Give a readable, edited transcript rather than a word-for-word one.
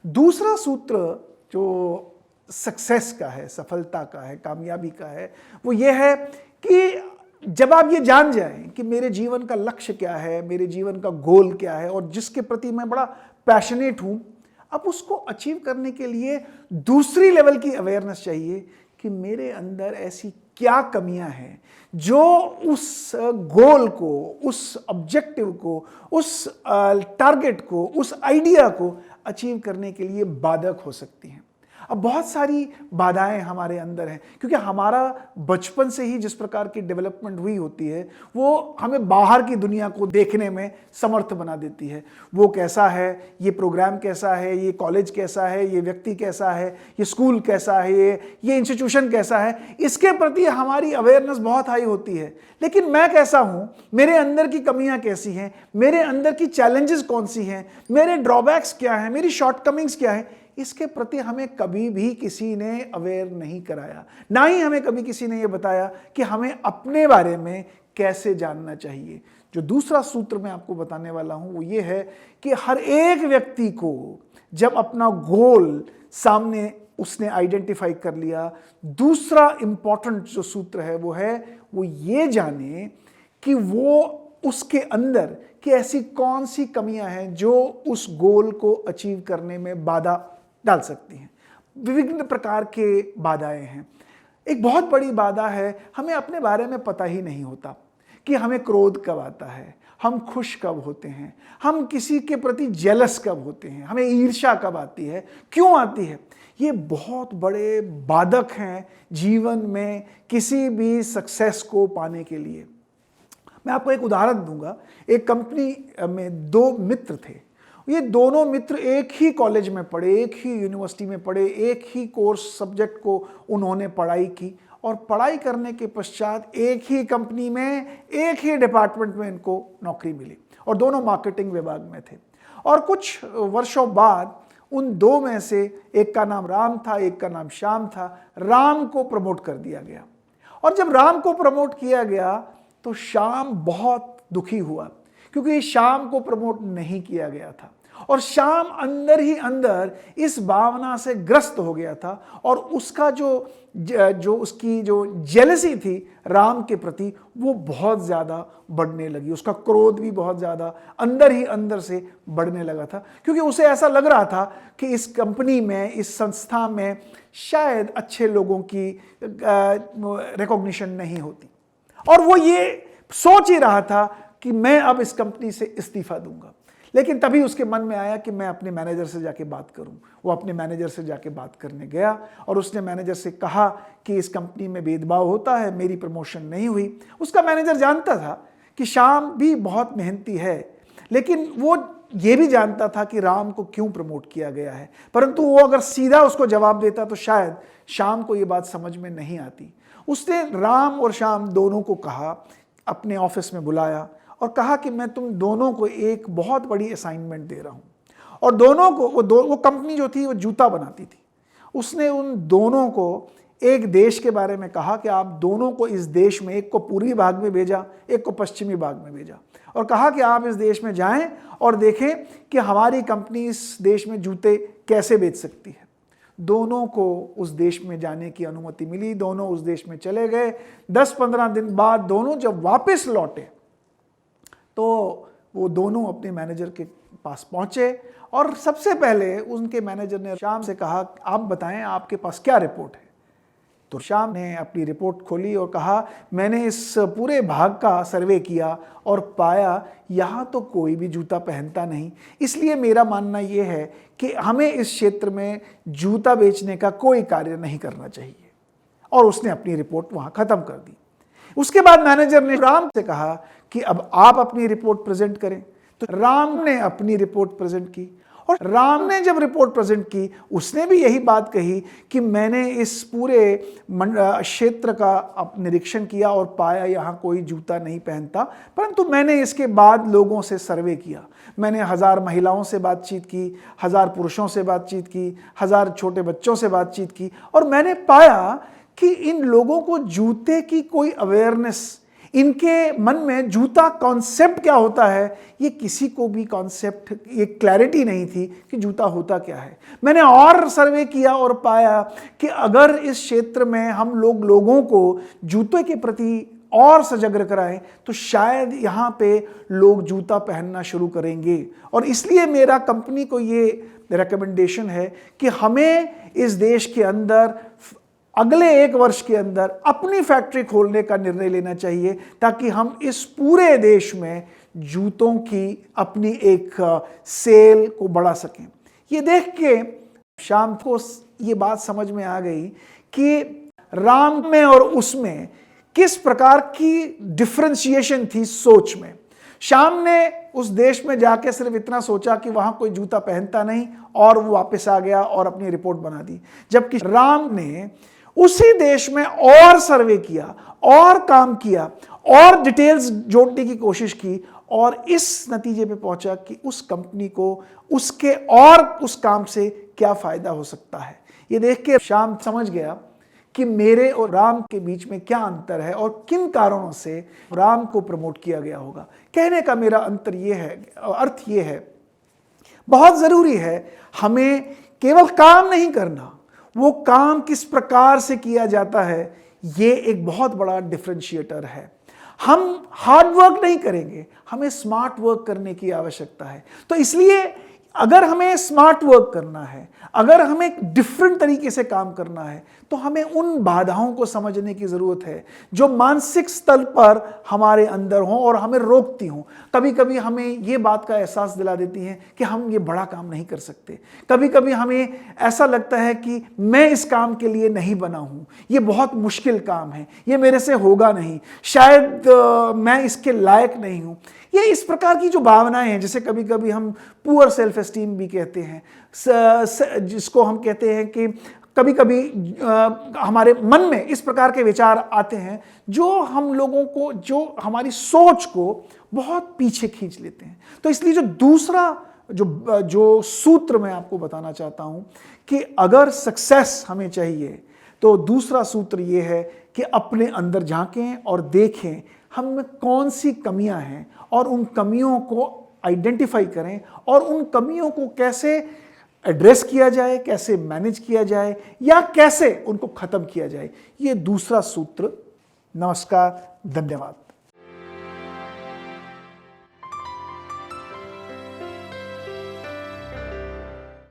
दूसरा सूत्र जो सक्सेस का है, सफलता का है, कामयाबी का है, वो ये है कि जब आप ये जान जाएं कि मेरे जीवन का लक्ष्य क्या है, मेरे जीवन का गोल क्या है और जिसके प्रति मैं बड़ा पैशनेट हूं, अब उसको अचीव करने के लिए दूसरी लेवल की अवेयरनेस चाहिए कि मेरे अंदर ऐसी क्या कमियां हैं जो उस गोल को, उस ऑब्जेक्टिव को, उस टारगेट को, उस आइडिया को अचीव करने के लिए बाधक हो सकती हैं। अब बहुत सारी बाधाएं हमारे अंदर हैं क्योंकि हमारा बचपन से ही जिस प्रकार की डेवलपमेंट हुई होती है वो हमें बाहर की दुनिया को देखने में समर्थ बना देती है। वो कैसा है, ये प्रोग्राम कैसा है, ये कॉलेज कैसा है, ये व्यक्ति कैसा है, ये स्कूल कैसा है, ये इंस्टीट्यूशन कैसा है, इसके प्रति हमारी अवेयरनेस बहुत हाई होती है। लेकिन मैं कैसा हूं, मेरे अंदर की कमियां कैसी हैं, मेरे अंदर की चैलेंजेस कौन सी हैं, मेरे ड्रॉबैक्स क्या हैं, मेरी शॉर्टकमिंग्स क्या है, इसके प्रति हमें कभी भी किसी ने अवेयर नहीं कराया। ना ही हमें कभी किसी ने यह बताया कि हमें अपने बारे में कैसे जानना चाहिए। जो दूसरा सूत्र मैं आपको बताने वाला हूं वो ये है कि हर एक व्यक्ति को जब अपना गोल सामने उसने आइडेंटिफाई कर लिया, दूसरा इंपॉर्टेंट जो सूत्र है वो ये जाने कि वो उसके अंदर कि ऐसी कौन सी कमियां हैं जो उस गोल को अचीव करने में बाधा डाल सकती हैं। विभिन्न प्रकार के बाधाएं हैं। एक बहुत बड़ी बाधा है, हमें अपने बारे में पता ही नहीं होता कि हमें क्रोध कब आता है, हम खुश कब होते हैं, हम किसी के प्रति जेलस कब होते हैं, हमें ईर्ष्या कब आती है, क्यों आती है। ये बहुत बड़े बाधक हैं जीवन में किसी भी सक्सेस को पाने के लिए। मैं आपको एक उदाहरण दूंगा। एक कंपनी में दो मित्र थे। ये दोनों मित्र एक ही कॉलेज में पढ़े, एक ही यूनिवर्सिटी में पढ़े, एक ही कोर्स सब्जेक्ट को उन्होंने पढ़ाई की और पढ़ाई करने के पश्चात एक ही कंपनी में, एक ही डिपार्टमेंट में इनको नौकरी मिली और दोनों मार्केटिंग विभाग में थे। और कुछ वर्षों बाद उन दो में से एक का नाम राम था, एक का नाम श्याम था। राम को प्रमोट कर दिया गया और जब राम को प्रमोट किया गया तो श्याम बहुत दुखी हुआ क्योंकि श्याम को प्रमोट नहीं किया गया था और श्याम अंदर ही अंदर इस भावना से ग्रस्त हो गया था और उसका उसकी जो जेलसी थी राम के प्रति वो बहुत ज़्यादा बढ़ने लगी। उसका क्रोध भी बहुत ज़्यादा अंदर ही अंदर से बढ़ने लगा था क्योंकि उसे ऐसा लग रहा था कि इस कंपनी में, इस संस्था में शायद अच्छे लोगों की रिकॉग्निशन नहीं होती और वो ये सोच ही रहा था कि मैं अब इस कंपनी से इस्तीफा दूंगा। लेकिन तभी उसके मन में आया कि मैं अपने मैनेजर से जाके बात करूं। वो अपने मैनेजर से जाके बात करने गया और उसने मैनेजर से कहा कि इस कंपनी में भेदभाव होता है, मेरी प्रमोशन नहीं हुई। उसका मैनेजर जानता था कि श्याम भी बहुत मेहनती है, लेकिन वो ये भी जानता था कि राम को क्यों प्रमोट किया गया है, परंतु वो अगर सीधा उसको जवाब देता तो शायद श्याम को ये बात समझ में नहीं आती। उसने राम और श्याम दोनों को कहा, अपने ऑफिस में बुलाया और कहा कि मैं तुम दोनों को एक बहुत बड़ी असाइनमेंट दे रहा हूं। और दोनों को वो कंपनी जो थी वो जूता बनाती थी। उसने उन दोनों को एक देश के बारे में कहा कि आप दोनों को इस देश में, एक को पूर्वी भाग में भेजा, एक को पश्चिमी भाग में भेजा और कहा कि आप इस देश में जाएं और देखें कि हमारी कंपनी इस देश में जूते कैसे बेच सकती है। दोनों को उस देश में जाने की अनुमति मिली, दोनों उस देश में चले गए। 10-15 दिन बाद दोनों जब वापस लौटे तो वो दोनों अपने मैनेजर के पास पहुंचे और सबसे पहले उनके मैनेजर ने श्याम से कहा, आप बताएं आपके पास क्या रिपोर्ट है। तो श्याम ने अपनी रिपोर्ट खोली और कहा, मैंने इस पूरे भाग का सर्वे किया और पाया यहाँ तो कोई भी जूता पहनता नहीं, इसलिए मेरा मानना ये है कि हमें इस क्षेत्र में जूता बेचने का कोई कार्य नहीं करना चाहिए। और उसने अपनी रिपोर्ट वहाँ ख़त्म कर दी। उसके बाद मैनेजर ने राम से कहा कि अब आप अपनी रिपोर्ट प्रेजेंट करें। तो राम ने अपनी रिपोर्ट प्रेजेंट की और राम ने जब रिपोर्ट प्रेजेंट की उसने भी यही बात कही कि मैंने इस पूरे क्षेत्र का निरीक्षण किया और पाया यहाँ कोई जूता नहीं पहनता, परंतु मैंने इसके बाद लोगों से सर्वे किया। मैंने 1000 महिलाओं से बातचीत की, 1000 पुरुषों से बातचीत की, 1000 छोटे बच्चों से बातचीत की और मैंने पाया कि इन लोगों को जूते की कोई अवेयरनेस, इनके मन में जूता कॉन्सेप्ट क्या होता है, ये किसी को भी कॉन्सेप्ट, ये क्लैरिटी नहीं थी कि जूता होता क्या है। मैंने और सर्वे किया और पाया कि अगर इस क्षेत्र में हम लोगों को जूते के प्रति और सजग कराएं तो शायद यहाँ पे लोग जूता पहनना शुरू करेंगे। और इसलिए मेरा कंपनी को ये रिकमेंडेशन है कि हमें इस देश के अंदर अगले 1 वर्ष के अंदर अपनी फैक्ट्री खोलने का निर्णय लेना चाहिए, ताकि हम इस पूरे देश में जूतों की अपनी एक सेल को बढ़ा सकें। ये देख के शाम को ये बात समझ में आ गई कि राम में और उसमें किस प्रकार की डिफरेंशिएशन थी सोच में। श्याम ने उस देश में जाके सिर्फ इतना सोचा कि वहां कोई जूता पहनता नहीं और वो वापस आ गया और अपनी रिपोर्ट बना दी, जबकि राम ने उसी देश में और सर्वे किया और काम किया और डिटेल्स जोड़ने की कोशिश की और इस नतीजे पे पहुंचा कि उस कंपनी को उसके और उस काम से क्या फायदा हो सकता है। ये देख के श्याम समझ गया कि मेरे और राम के बीच में क्या अंतर है और किन कारणों से राम को प्रमोट किया गया होगा। कहने का मेरा अंतर ये है, अर्थ ये है, बहुत जरूरी है हमें केवल काम नहीं करना, वो काम किस प्रकार से किया जाता है, ये एक बहुत बड़ा डिफरेंशिएटर है। हम हार्ड वर्क नहीं करेंगे, हमें स्मार्ट वर्क करने की आवश्यकता है। तो इसलिए अगर हमें स्मार्ट वर्क करना है, अगर हमें एक डिफरेंट तरीके से काम करना है, तो हमें उन बाधाओं को समझने की ज़रूरत है जो मानसिक स्तर पर हमारे अंदर हों और हमें रोकती हों। कभी कभी हमें ये बात का एहसास दिला देती हैं कि हम ये बड़ा काम नहीं कर सकते। कभी कभी हमें ऐसा लगता है कि मैं इस काम के लिए नहीं बना हूँ, ये बहुत मुश्किल काम है, ये मेरे से होगा नहीं, शायद मैं इसके लायक नहीं हूँ। ये इस प्रकार की जो भावनाएं हैं, जिसे कभी कभी हम पुअर सेल्फ एस्टीम भी कहते हैं, जिसको हम कहते हैं कि कभी कभी हमारे मन में इस प्रकार के विचार आते हैं जो हम लोगों को, जो हमारी सोच को बहुत पीछे खींच लेते हैं। तो इसलिए जो दूसरा जो सूत्र मैं आपको बताना चाहता हूं कि अगर सक्सेस हमें चाहिए तो दूसरा सूत्र ये है कि अपने अंदर झांकें और देखें हम में कौन सी कमियां हैं और उन कमियों को आइडेंटिफाई करें और उन कमियों को कैसे एड्रेस किया जाए, कैसे मैनेज किया जाए या कैसे उनको खत्म किया जाए। ये दूसरा सूत्र। नमस्कार, धन्यवाद।